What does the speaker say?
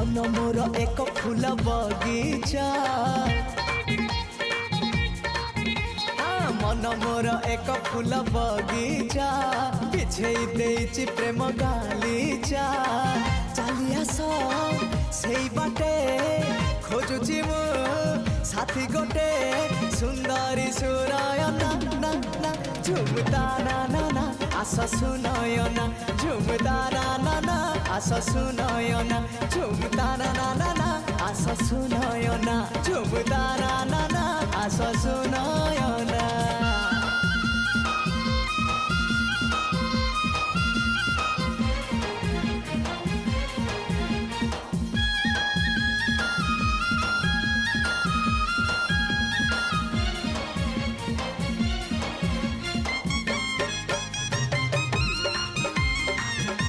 मन मोर एक फूल बगीचा मन मोर एक फूल बगीचा बिछे देइछि प्रेम गालीचा चली आस सेई बाटे खोजुछि मु साथी गोटे सुंदरी सुरायना ना ना झुमता ना ना ना आस सुनयना झुमता ना ना ना आस सुनयना झुमता ना ना ना ना आस सुनयना झुमता ना ना ना आस सुनयना।